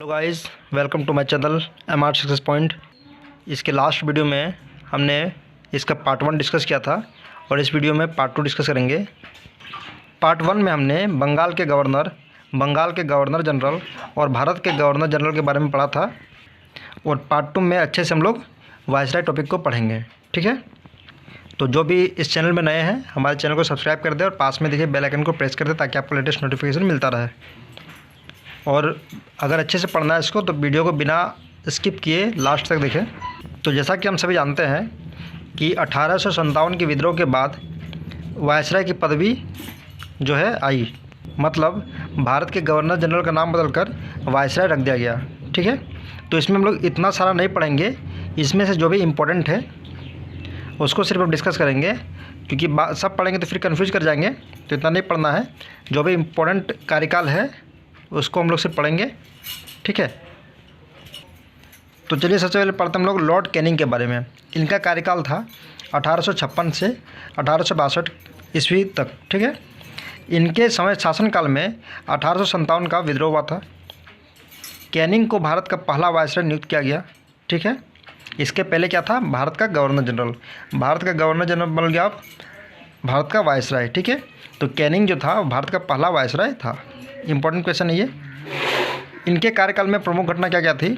Hello guys, welcome to my channel M R success point. इसके last video में हमने इसका पार्ट 1 डिस्कस किया था और इस वीडियो में पार्ट 2 डिस्कस करेंगे। पार्ट 1 में हमने बंगाल के गवर्नर जनरल और भारत के गवर्नर जनरल के बारे में पढ़ा था और पार्ट 2 में अच्छे से हम लोग वायसराय टॉपिक को पढ़ेंगे। ठीक है, तो जो भी इस चैनल में नए हैं हमारे चैनल को सब्सक्राइब कर दें और पास में देखिए बेल आइकन को प्रेस कर दें ताकि आपको लेटेस्ट नोटिफिकेशन मिलता रहे। और अगर अच्छे से पढ़ना है इसको तो वीडियो को बिना स्किप किए लास्ट तक देखें। तो जैसा कि हम सभी जानते हैं कि 1857 के विद्रोह के बाद वायसराय की पदवी जो है आई, मतलब भारत के गवर्नर जनरल का नाम बदलकर वायसराय रख दिया गया। ठीक है, तो इसमें हम लोग इतना सारा नहीं पढ़ेंगे, इसमें से जो भी इम्पोर्टेंट है उसको सिर्फ हम डिस्कस करेंगे, क्योंकि सब पढ़ेंगे तो फिर कन्फ्यूज कर जाएंगे, तो इतना नहीं पढ़ना है। जो भी इम्पोर्टेंट कार्यकाल है उसको हम लोग सिर्फ पढ़ेंगे। ठीक है, तो चलिए सबसे पहले पढ़ते हम लोग लॉर्ड कैनिंग के बारे में। इनका कार्यकाल था 1856 से 1862 ईस्वी तक। ठीक है, इनके समय शासनकाल में 1857 का विद्रोह हुआ था। कैनिंग को भारत का पहला वायसराय नियुक्त किया गया। ठीक है, इसके पहले क्या था, भारत का गवर्नर जनरल। भारत का गवर्नर जनरल बन गया अब भारत का वायसराय। ठीक है, तो कैनिंग जो था भारत का पहला वायसराय था। इंपॉर्टेंट क्वेश्चन है ये। इनके कार्यकाल में प्रमुख घटना क्या क्या थी?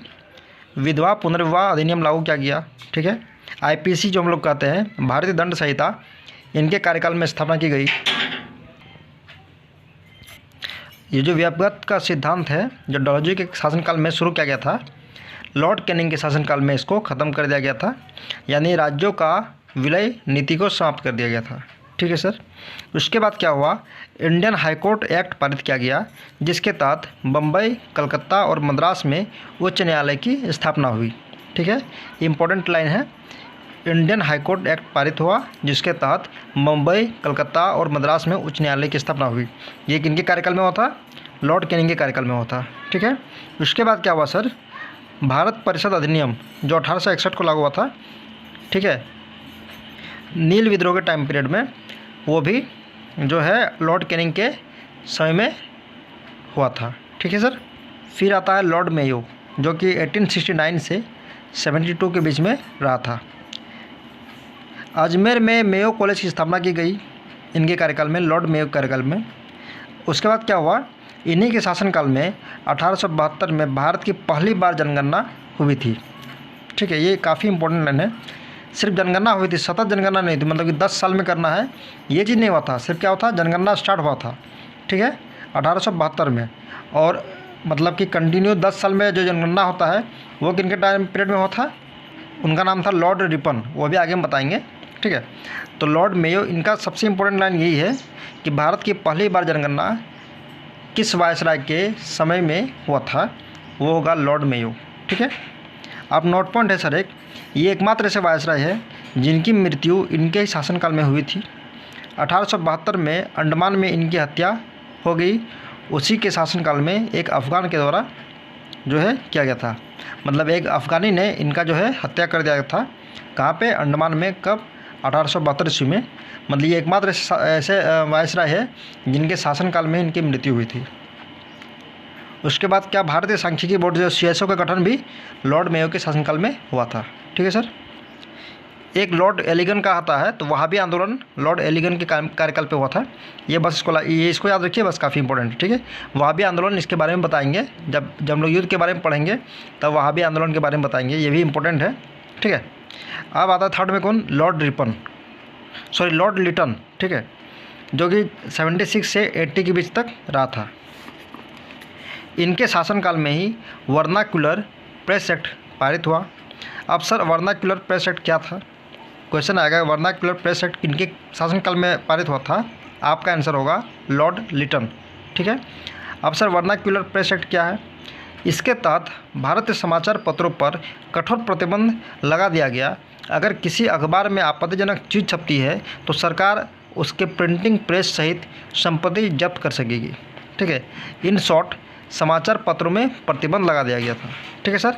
विधवा पुनर्विवाह अधिनियम लागू किया गया। ठीक है, आईपीसी जो हम लोग कहते हैं, भारतीय दंड संहिता, इनके कार्यकाल में स्थापना की गई। ये जो व्यक्तिगत का सिद्धांत है जो डलहौजी के शासनकाल में शुरू किया गया था, लॉर्ड कैनिंग के शासनकाल में इसको ख़त्म कर दिया गया था, यानी राज्यों का विलय नीति को समाप्त कर दिया गया था। ठीक है सर, उसके बाद क्या हुआ, इंडियन हाईकोर्ट एक्ट पारित किया गया, जिसके तहत बम्बई, कलकत्ता और मद्रास में उच्च न्यायालय की स्थापना हुई। ठीक है, इंपॉर्टेंट लाइन है, इंडियन हाईकोर्ट एक्ट पारित हुआ जिसके तहत मुंबई, कलकत्ता और मद्रास में उच्च न्यायालय की स्थापना हुई। ये किनके कार्यकाल में हुआ था? लॉर्ड कैनिंग के कार्यकाल में हुआ था। ठीक है, उसके बाद क्या हुआ सर, भारत परिषद अधिनियम जो 1861 को लागू हुआ था। ठीक है, नील विद्रोह के टाइम पीरियड में वो भी जो है लॉर्ड कैनिंग के समय में हुआ था। ठीक है सर, फिर आता है लॉर्ड मेयो जो कि 1869 से 72 के बीच में रहा था। अजमेर में मेयो कॉलेज की स्थापना की गई इनके कार्यकाल में, लॉर्ड मेयो के कार्यकाल में। उसके बाद क्या हुआ, इन्हीं के शासनकाल में 1872 में भारत की पहली बार जनगणना हुई थी। ठीक है, ये काफ़ी इंपॉर्टेंट लाइन है। सिर्फ जनगणना हुई थी, सतत जनगणना नहीं थी, मतलब कि 10 साल में करना है ये चीज़ नहीं हुआ था। सिर्फ क्या हुआ था, जनगणना स्टार्ट हुआ था। ठीक है, 1872 में, और मतलब कि कंटिन्यू 10 साल में जो जनगणना होता है वो किनके टाइम पीरियड में हुआ था? उनका नाम था लॉर्ड रिपन, वो भी आगे हम बताएंगे। ठीक है, तो लॉर्ड मेयो, इनका सबसे इम्पोर्टेंट लाइन यही है कि भारत की पहली बार जनगणना किस वायसराय के समय में हुआ था, वो होगा लॉर्ड मेयो। ठीक है, अब नोट पॉइंट है सर एक, ये एकमात्र ऐसे वायसराय है जिनकी मृत्यु इनके ही शासनकाल में हुई थी। 1872 में अंडमान में इनकी हत्या हो गई, उसी के शासनकाल में एक अफ़गान के द्वारा जो है किया गया था। मतलब एक अफ़गानी ने इनका जो है हत्या कर दिया था। कहाँ पे? अंडमान में। कब? 1872 ईस्वी में। मतलब ये एकमात्र ऐसे वायसराय है जिनके शासनकाल में इनकी मृत्यु हुई थी। उसके बाद क्या, भारतीय सांख्यिकी बोर्ड जो CSO का गठन भी लॉर्ड मेयो के शासनकाल में हुआ था। ठीक है सर, एक लॉर्ड एलिगन का आता है, तो वहाँ भी आंदोलन लॉर्ड एलिगन के कार्यकाल पे हुआ था। ये बस इसको याद रखिए, बस काफ़ी इंपॉर्टेंट है। ठीक है, वहाँ भी आंदोलन, इसके बारे में बताएंगे जब हम लोग युद्ध के बारे में पढ़ेंगे, तब वहाँ भी आंदोलन के बारे में बताएंगे, ये भी इंपॉर्टेंट है। ठीक है, अब आता है थर्ड में कौन, लॉर्ड लिटन। ठीक है, जो कि 76 से 80 के बीच तक रहा था। इनके शासनकाल में ही वर्नाक्युलर प्रेस एक्ट पारित हुआ। अब सर वर्नाक्युलर प्रेस एक्ट क्या था, क्वेश्चन आएगा, वर्नाक्युलर प्रेस एक्ट इनके शासनकाल में पारित हुआ था? आपका आंसर होगा लॉर्ड लिटन। ठीक है, अब सर वर्नाक्युलर प्रेस एक्ट क्या है? इसके तहत भारतीय समाचार पत्रों पर कठोर प्रतिबंध लगा दिया गया। अगर किसी अखबार में आपत्तिजनक चीज़ छपती है तो सरकार उसके प्रिंटिंग प्रेस सहित संपत्ति जब्त कर सकेगी। ठीक है, इन शॉर्ट समाचार पत्रों में प्रतिबंध लगा दिया गया था। ठीक है सर,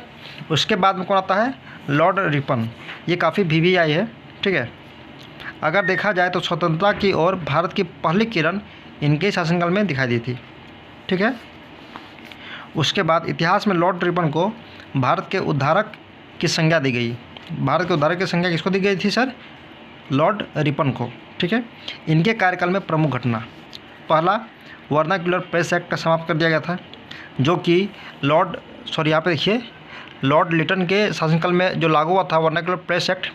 उसके बाद में कौन आता है, लॉर्ड रिपन। ये काफ़ी VVI है। ठीक है, अगर देखा जाए तो स्वतंत्रता की ओर भारत की पहली किरण इनके शासनकाल में दिखाई दी थी। ठीक है, उसके बाद इतिहास में लॉर्ड रिपन को भारत के उद्धारक की संज्ञा दी गई। भारत के उद्धारक की संज्ञा किसको दी गई थी सर? लॉर्ड रिपन को। ठीक है। इनके कार्यकाल में प्रमुख घटना, पहला वर्नाक्युलर प्रेस एक्ट का समाप्त कर दिया गया था, जो कि यहाँ पे देखिए लॉर्ड लिटन के शासनकाल में जो लागू हुआ था vernacular press act,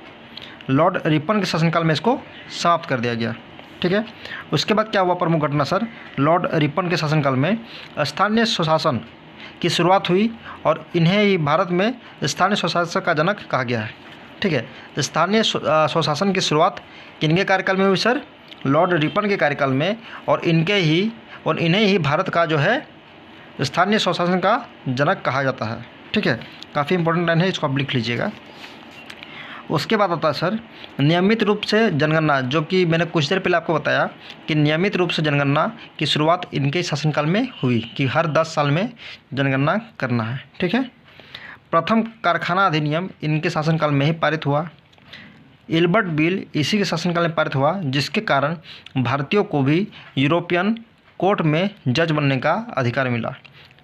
Lord Ripon के शासनकाल में इसको समाप्त कर दिया गया। ठीक है। उसके बाद क्या हुआ प्रमुख घटना सर? लॉर्ड रिपन के शासनकाल में स्थानीय स्वशासन की शुरुआत हुई और इन्हें ही भारत में स्थानीय स्वशासन का जनक कहा गया है। ठीक है। स्थानीय स्वशासन की शुरुआत किनके कार्यकाल में हुई सर? लॉर्ड रिपन के कार्यकाल में, और इन्हें ही भारत का जो है स्थानीय स्वशासन का जनक कहा जाता है। ठीक है। काफ़ी इंपॉर्टेंट लाइन है, इसको आप लिख लीजिएगा। उसके बाद आता है सर नियमित रूप से जनगणना, जो कि मैंने कुछ देर पहले आपको बताया कि नियमित रूप से जनगणना की शुरुआत इनके शासनकाल में हुई कि हर 10 साल में जनगणना करना है। ठीक है। प्रथम कारखाना अधिनियम इनके शासनकाल में ही पारित हुआ। इल्बर्ट बिल इसी के शासनकाल में पारित हुआ, जिसके कारण भारतीयों को भी यूरोपियन कोर्ट में जज बनने का अधिकार मिला।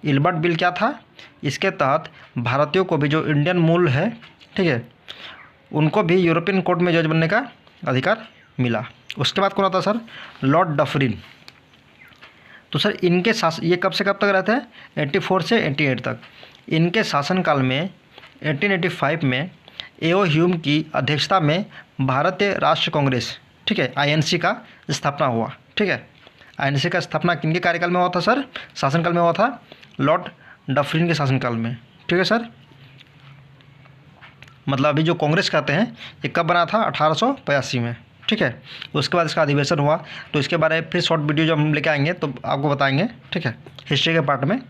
इल्बर्ट बिल क्या था? इसके तहत भारतीयों को भी जो इंडियन मूल है, ठीक है, उनको भी यूरोपियन कोर्ट में जज बनने का अधिकार मिला। उसके बाद कौन आता है सर? Lord Dufferin. तो सर इनके ये कब से कब तक रहते हैं? 84 से 88 तक। इनके शासनकाल में 1885 में एओ ह्यूम की अध्यक्षता में भारतीय राष्ट्र कांग्रेस, ठीक है, आईएनसी का स्थापना हुआ। ठीक है। आईएनसी का स्थापना किनके कार्यकाल में हुआ था सर? शासनकाल में हुआ था लॉर्ड डफरिन के शासनकाल में। ठीक है सर। मतलब अभी जो कांग्रेस कहते हैं ये कब बना था? 1885 में। ठीक है। उसके बाद इसका अधिवेशन हुआ, तो इसके बारे में फिर शॉर्ट वीडियो जब हम लेके आएंगे तो आपको बताएंगे। ठीक है, हिस्ट्री के पार्ट में।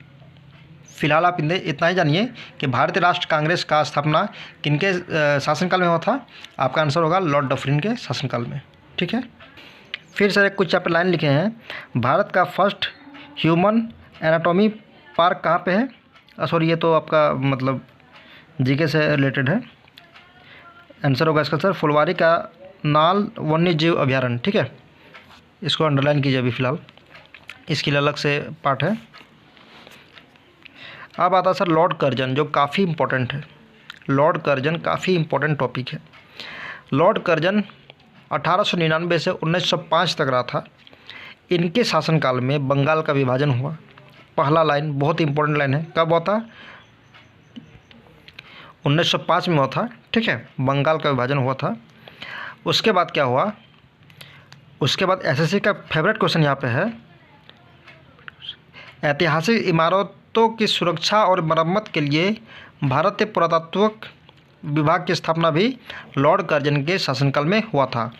फिलहाल आप इतना ही जानिए कि भारतीय राष्ट्र कांग्रेस का स्थापना किनके शासनकाल में हुआ था? आपका आंसर होगा लॉर्ड डफरिन के शासनकाल में। ठीक है। फिर सर कुछ यहाँ पे लाइन लिखे हैं, भारत का फर्स्ट ह्यूमन एनाटॉमी पार्क कहाँ पे है? सॉरी, ये तो आपका मतलब जीके से रिलेटेड है। आंसर होगा इसका सर फुलवारी का नाल वन्य जीव अभ्यारण्य। ठीक है, इसको अंडरलाइन कीजिए अभी फ़िलहाल, इसके लिए अलग से पार्ट है। अब आता है सर लॉर्ड कर्जन, जो काफ़ी इम्पोर्टेंट है। लॉर्ड कर्जन काफ़ी इम्पोर्टेंट टॉपिक है। लॉर्ड कर्जन 1899 से 1905 तक रहा था। इनके शासनकाल में बंगाल का विभाजन हुआ। पहला लाइन बहुत इंपॉर्टेंट लाइन है, कब हुआ था? 1905 में हुआ था। ठीक है, बंगाल का विभाजन हुआ था। उसके बाद क्या हुआ? उसके बाद एसएससी का फेवरेट क्वेश्चन यहाँ पे है, ऐतिहासिक इमारतों की सुरक्षा और मरम्मत के लिए भारतीय पुरातत्व विभाग की स्थापना भी लॉर्ड कर्जन के शासनकाल में हुआ था।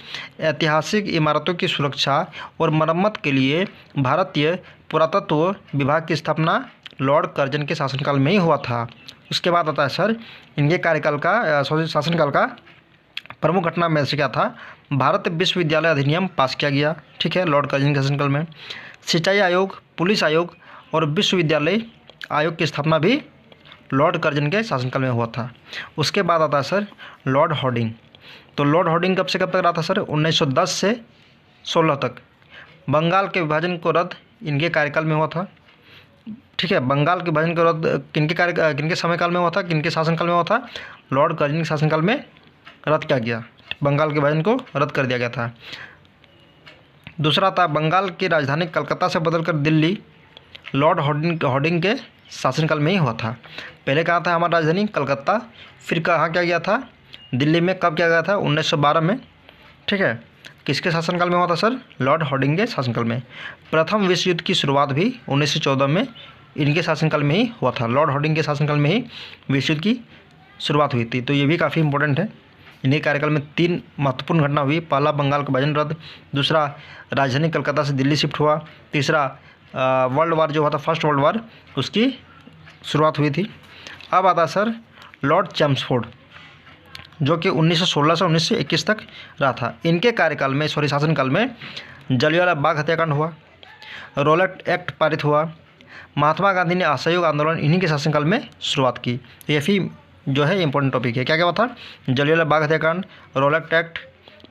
ऐतिहासिक इमारतों की सुरक्षा और मरम्मत के लिए भारतीय पुरातत्व विभाग की स्थापना लॉर्ड कर्जन के शासनकाल में ही हुआ था। उसके बाद आता है सर इनके कार्यकाल का शासनकाल का प्रमुख घटना में से क्या था? भारत विश्वविद्यालय अधिनियम पास किया गया। ठीक है, लॉर्ड कर्जन के शासनकाल में। सिंचाई आयोग, पुलिस आयोग और विश्वविद्यालय आयोग की स्थापना भी लॉर्ड कर्जन के शासनकाल में हुआ था। उसके बाद आता है सर लॉर्ड हॉर्डिंग। तो लॉर्ड हॉर्डिंग कब से कब तक रहा था सर? 1910 से 16 तक। बंगाल के विभाजन को रद्द इनके कार्यकाल में हुआ था। ठीक है, बंगाल के विभाजन को रद्द किनके समयकाल में हुआ था, किनके शासनकाल में हुआ था? लॉर्ड कर्जन के शासनकाल में रद्द किया गया। बंगाल के विभाजन को रद्द कर दिया गया था। दूसरा था बंगाल की राजधानी कलकत्ता से बदलकर दिल्ली, लॉर्ड हॉर्डिंग के शासनकाल में ही हुआ था। पहले कहाँ था हमारा राजधानी? कलकत्ता। फिर कहाँ क्या गया था? दिल्ली में। कब किया गया था? 1912 में। ठीक है, किसके शासनकाल में हुआ था सर? लॉर्ड हॉर्डिंग के शासनकाल में। प्रथम विश्व युद्ध की शुरुआत भी 1914 में इनके शासनकाल में ही हुआ था। लॉर्ड हॉर्डिंग के शासनकाल में ही विश्व युद्ध की शुरुआत हुई थी। तो ये भी काफ़ी इंपॉर्टेंट है। इनके कार्यकाल में 3 महत्वपूर्ण घटना हुई। पहला बंगाल का विभाजन रद्द, दूसरा राजधानी कलकत्ता से दिल्ली शिफ्ट हुआ, तीसरा वर्ल्ड वार जो हुआ था, फर्स्ट वर्ल्ड वार, उसकी शुरुआत हुई थी। अब आता सर लॉर्ड चैम्सफोर्ड, जो कि 1916 से 1921 तक रहा था। इनके कार्यकाल में शासनकाल में जलियांवाला बाग हत्याकांड हुआ, रॉलेट एक्ट पारित हुआ, महात्मा गांधी ने असहयोग आंदोलन इन्हीं के शासनकाल में शुरुआत की। ये भी जो है इंपॉर्टेंट टॉपिक है। क्या क्या हुआ था? जलियांवाला बाग हत्याकांड, रॉलेट एक्ट,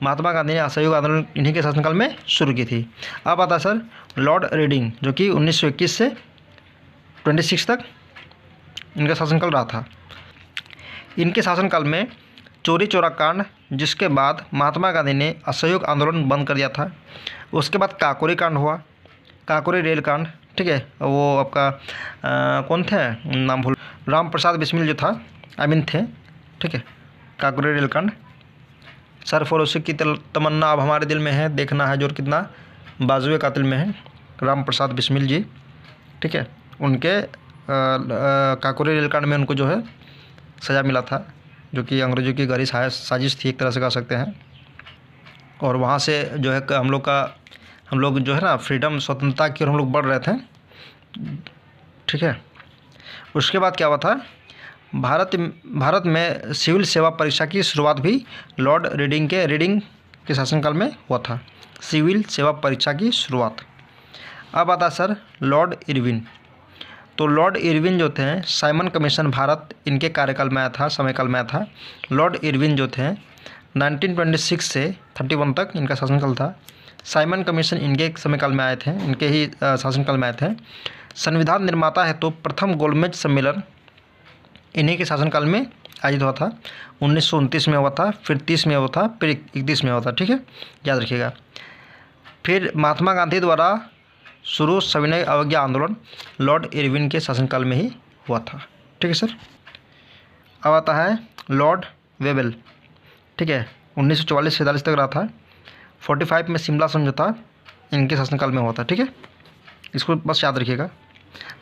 महात्मा गांधी ने असहयोग आंदोलन इन्हीं के शासनकाल में शुरू की थी। अब आता सर लॉर्ड रीडिंग, जो कि 1921 से 26 तक इनका शासनकाल रहा था। इनके शासनकाल में चौरी चौरा कांड, जिसके बाद महात्मा गांधी ने असहयोग आंदोलन बंद कर दिया था। उसके बाद काकोरी कांड हुआ, काकोरी रेल कांड, ठीक है। वो आपका कौन थे, नाम भूल, राम प्रसाद बिस्मिल जो था अमीन थे, ठीक है। काकोरी रेल कांड, सरफरोशी की तमन्ना अब हमारे दिल में है, देखना है जोर कितना बाजुए कातिल में है, राम प्रसाद बिस्मिल जी, ठीक है। उनके काकोरी रेल कांड में उनको जो है सज़ा मिला था, जो कि अंग्रेज़ों की गहरी साजिश थी एक तरह से कह सकते हैं। और वहाँ से जो है हम लोग जो है ना फ्रीडम, स्वतंत्रता की ओर हम लोग बढ़ रहे थे, ठीक है। उसके बाद क्या हुआ था, भारत में सिविल सेवा परीक्षा की शुरुआत भी लॉर्ड रीडिंग के शासनकाल में हुआ था। सिविल सेवा परीक्षा की शुरुआत। अब आता है सर लॉर्ड इरविन। तो लॉर्ड इरविन जो थे, साइमन कमीशन भारत इनके कार्यकाल में आया था, समयकाल में आया था। लॉर्ड इरविन जो थे 1926 से 31 तक इनका शासनकाल था। साइमन कमीशन इनके समयकाल में आए थे, इनके ही शासनकाल में आए थे। संविधान निर्माता है तो प्रथम गोलमेज सम्मेलन इन्हीं के शासनकाल में आयोजित हुआ था। 1929 में हुआ था, फिर 30 में हुआ था, फिर 31 में हुआ था, ठीक है, याद रखिएगा। फिर महात्मा गांधी द्वारा शुरू सविनय अवज्ञा आंदोलन लॉर्ड इरविन के शासनकाल में ही हुआ था, ठीक है सर। अब आता है लॉर्ड वेबल, ठीक है, 1944 से 47 तक रहा था। 45 में शिमला समझौता इनके शासनकाल में हुआ था, ठीक है, इसको बस याद रखिएगा।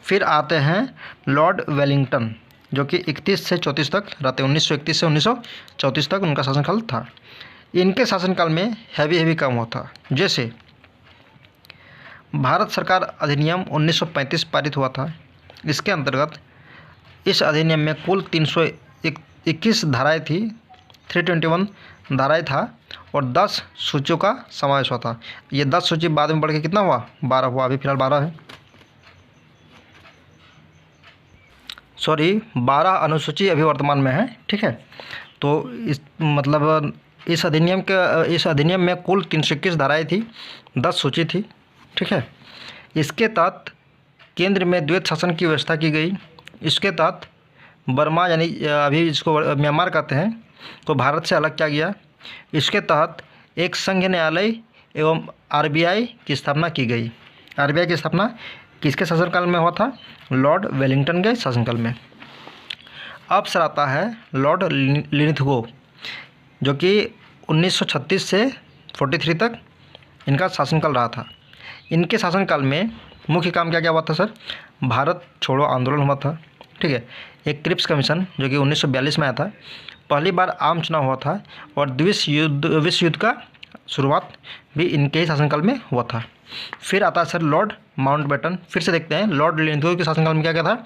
फिर आते हैं लॉर्ड वेलिंगटन, जो कि 31 से 34 तक रहते हैं, 1931 से 1934 तक उनका शासनकाल था। इनके शासनकाल में हैवी काम हुआ था, जैसे भारत सरकार अधिनियम 1935 पारित हुआ था। इसके अंतर्गत इस अधिनियम में कुल 321 धाराएँ थी, 321 धाराएँ था और 10 सूचियों का समावेश हुआ था। ये 10 सूची बाद में बढ़ के कितना हुआ, 12 हुआ, अभी फिलहाल 12 है, सॉरी 12 अनुसूची अभी वर्तमान में है, ठीक है। तो इस अधिनियम में कुल 321 धाराएँ थी, 10 सूची थी, ठीक है। इसके तहत केंद्र में द्वैत शासन की व्यवस्था की गई। इसके तहत बर्मा, यानी अभी जिसको म्यांमार कहते हैं, को भारत से अलग किया गया। इसके तहत एक संघ न्यायालय एवं आरबीआई की स्थापना की गई। आरबीआई की स्थापना किसके शासनकाल में हुआ था, लॉर्ड वेलिंगटन के शासनकाल में। अब सर आता है लॉर्ड लिनिथगो, जो कि 1936 से 43 तक इनका शासनकाल रहा था। इनके शासनकाल में मुख्य काम क्या क्या हुआ था सर, भारत छोड़ो आंदोलन हुआ था, ठीक है। एक क्रिप्स कमीशन जो कि 1942 में आया था। पहली बार आम चुनाव हुआ था और विश्व युद्ध का शुरुआत भी इनके ही शासनकाल में हुआ था। फिर आता है सर लॉर्ड माउंटबेटन। फिर से देखते हैं लॉर्ड लिनिथगो के शासनकाल में क्या क्या था,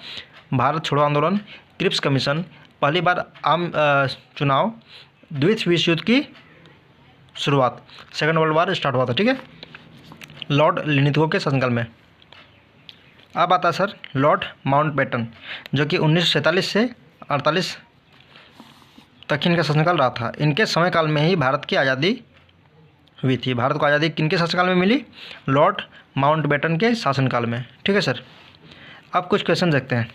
भारत छोड़ो आंदोलन, क्रिप्स कमीशन, पहली बार आम चुनाव, द्वितीय विश्व युद्ध की शुरुआत, सेकेंड वर्ल्ड वार स्टार्ट हुआ था, ठीक है, लॉर्ड लिनिथगो के शासनकाल में। अब आता है सर लॉर्ड माउंटबेटन, जो कि 1947 से 48 तक इनका शासनकाल रहा था। इनके समयकाल में ही भारत की आज़ादी हुई थी। भारत को आज़ादी किनके शासनकाल में मिली, लॉर्ड माउंटबेटन के शासनकाल में, ठीक है सर। अब कुछ क्वेश्चन देखते हैं।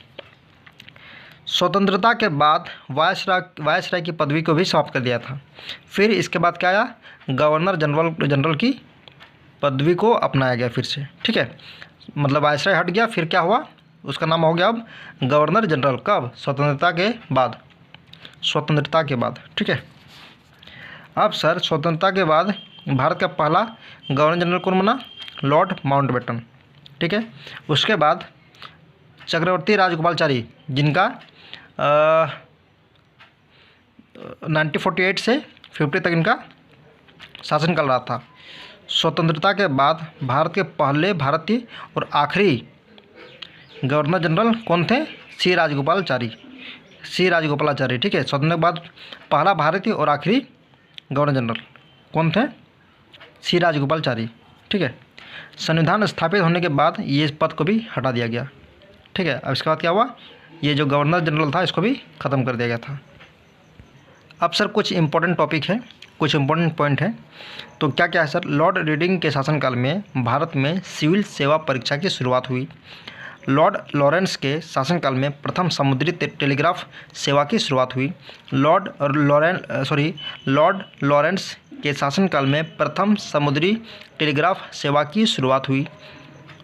स्वतंत्रता के बाद वायसराय की पदवी को भी समाप्त कर दिया था। फिर इसके बाद क्या आया, गवर्नर जनरल की पदवी को अपनाया गया फिर से, ठीक है, मतलब वायसराय हट गया, फिर क्या हुआ, उसका नाम हो गया अब गवर्नर जनरल। कब, स्वतंत्रता के बाद, ठीक है। अब सर स्वतंत्रता के बाद भारत का पहला गवर्नर जनरल कौन बना, लॉर्ड माउंटबेटन, ठीक है। उसके बाद चक्रवर्ती राजगोपालाचारी, जिनका 1948 से 50 तक इनका शासनकाल रहा था। स्वतंत्रता के बाद भारत के पहले भारतीय और आखिरी गवर्नर जनरल कौन थे, सी राजगोपालाचारी, ठीक है। स्वतंत्रता के बाद पहला भारतीय और आखिरी गवर्नर जनरल कौन थे, सी राजगोपालाचारी, ठीक है। संविधान स्थापित होने के बाद ये पद को भी हटा दिया गया, ठीक है। अब इसके बाद क्या हुआ, ये जो गवर्नर जनरल था इसको भी ख़त्म कर दिया गया था। अब सर कुछ इंपॉर्टेंट टॉपिक है, कुछ इंपॉर्टेंट पॉइंट है। तो क्या क्या है सर, लॉर्ड रीडिंग के शासनकाल में भारत में सिविल सेवा परीक्षा की शुरुआत हुई। लॉर्ड लॉरेंस के शासनकाल में प्रथम समुद्री टेलीग्राफ सेवा की शुरुआत हुई। लॉर्ड लॉरेंस के शासनकाल में प्रथम समुद्री टेलीग्राफ सेवा की शुरुआत हुई।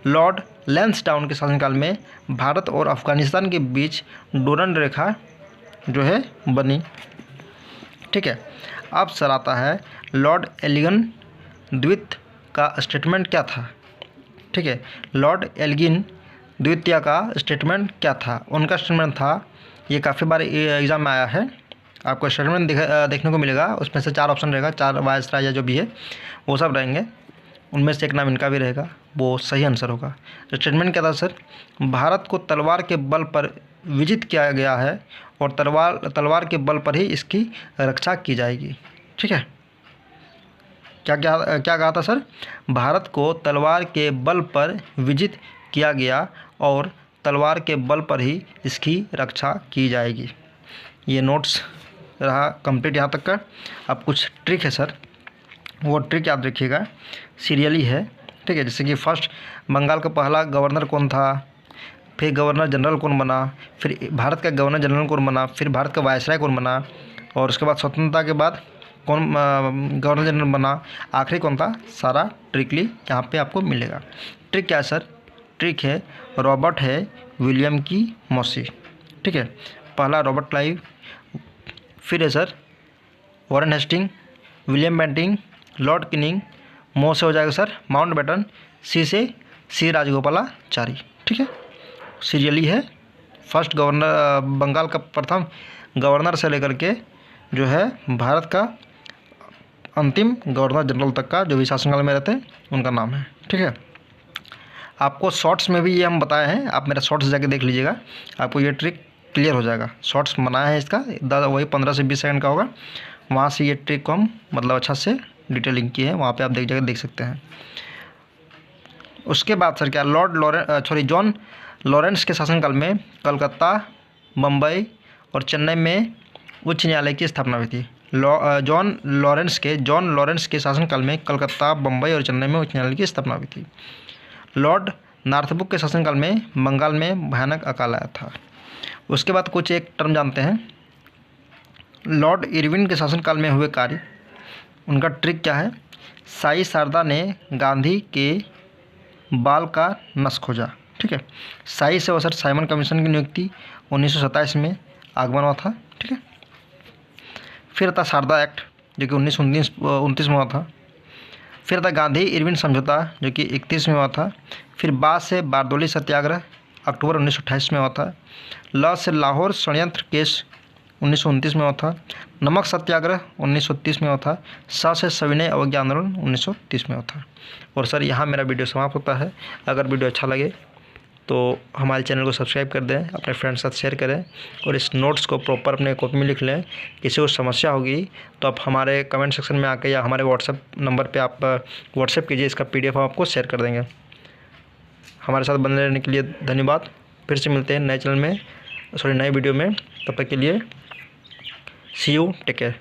लॉर्ड लैंसडाउन के शासनकाल में भारत और अफगानिस्तान के बीच डोरंड रेखा जो है बनी। ठीक है, अब सर आता है लॉर्ड एल्गिन द्वितीय का स्टेटमेंट क्या था। ठीक है, लॉर्ड एल्गिन द्वितीय का स्टेटमेंट क्या था। उनका स्टेटमेंट था, ये काफ़ी बार एग्ज़ाम में आया है, आपको स्टेटमेंट देखने को मिलेगा। उसमें से 4 ऑप्शन रहेगा, 4 वायसराय या जो भी है वो सब रहेंगे, उनमें से एक नाम इनका भी रहेगा, वो सही आंसर होगा। स्टेटमेंट क्या था सर, भारत को तलवार के बल पर विजित किया गया है और तलवार के बल पर ही इसकी रक्षा की जाएगी। ठीक है, क्या कहा था सर, भारत को तलवार के बल पर विजित किया गया और तलवार के बल पर ही इसकी रक्षा की जाएगी। ये नोट्स रहा कंप्लीट यहाँ तक का। अब कुछ ट्रिक है सर, वो ट्रिक याद रखिएगा, सीरियली है। ठीक है, जैसे कि फर्स्ट बंगाल का पहला गवर्नर कौन था, फिर गवर्नर जनरल कौन बना, फिर भारत का गवर्नर जनरल कौन बना, फिर भारत का वायसराय कौन बना, और उसके बाद स्वतंत्रता के बाद कौन गवर्नर जनरल बना, आखिरी कौन था, सारा ट्रिकली यहाँ पे आपको मिलेगा। ट्रिक क्या है सर, ट्रिक है रॉबर्ट है विलियम की मौसी। ठीक है, पहला रॉबर्ट क्लाइव, फिर है sir Warren Hasting, William Bentinck, lord Canning, मो से हो जाएगा सर माउंटबेटन, सी से सी राजगोपालाचारी। ठीक है, सीरियली है, फर्स्ट गवर्नर बंगाल का प्रथम गवर्नर से लेकर के जो है भारत का अंतिम गवर्नर जनरल तक का जो भी शासनकाल में रहते हैं उनका नाम है। ठीक है, आपको शॉर्ट्स में भी ये हम बताए हैं, आप मेरा शॉर्ट्स जाके देख लीजिएगा, आपको ये ट्रिक क्लियर हो जाएगा। शॉर्ट्स बनाया है इसका, वही 15 से 20 सेकंड का होगा, वहाँ से ये ट्रिक को हम मतलब अच्छा से डिटेलिंग की है, वहाँ पे आप देख सकते हैं। उसके बाद सर क्या, जॉन लॉरेंस के शासनकाल में कलकत्ता, बम्बई और चेन्नई में उच्च न्यायालय की स्थापना हुई थी। जॉन लॉरेंस के शासनकाल में कलकत्ता, बम्बई और चेन्नई में उच्च न्यायालय की स्थापना हुई थी। लॉर्ड नॉर्थब्रुक के शासनकाल में बंगाल में भयानक अकाल आया था। उसके बाद कुछ एक टर्म जानते हैं, लॉर्ड इरविन के शासनकाल में हुए कार्य, उनका ट्रिक क्या है, साई शारदा ने गांधी के बाल का नस खोजा। ठीक है, साई से सर साइमन कमीशन की नियुक्ति 1927 में आगमन हुआ था। ठीक है, फिर था शारदा एक्ट जो कि 1929 में हुआ था। फिर था गांधी इरविन समझौता जो कि 31 में हुआ था। फिर बा से बारदोली सत्याग्रह अक्टूबर 1928 में हुआ था। ल से लाहौर षड्यंत्र केस 1929 में हुआ था। नमक सत्याग्रह 1930 में हुआ था। सा से सविनय अवज्ञा आंदोलन 1930 में हुआ था। और सर यहाँ मेरा वीडियो समाप्त होता है। अगर वीडियो अच्छा लगे तो हमारे चैनल को सब्सक्राइब कर दें, अपने फ्रेंड्स के साथ शेयर करें और इस नोट्स को प्रॉपर अपने कॉपी में लिख लें। किसी को समस्या होगी तो आप हमारे कमेंट सेक्शन में आके या हमारे व्हाट्सएप नंबर पे आप व्हाट्सएप कीजिए, इसका PDF हम आपको शेयर कर देंगे। हमारे साथ बने रहने के लिए धन्यवाद। फिर से मिलते हैं नए वीडियो में। तब तक के लिए सी यू, टेक केयर।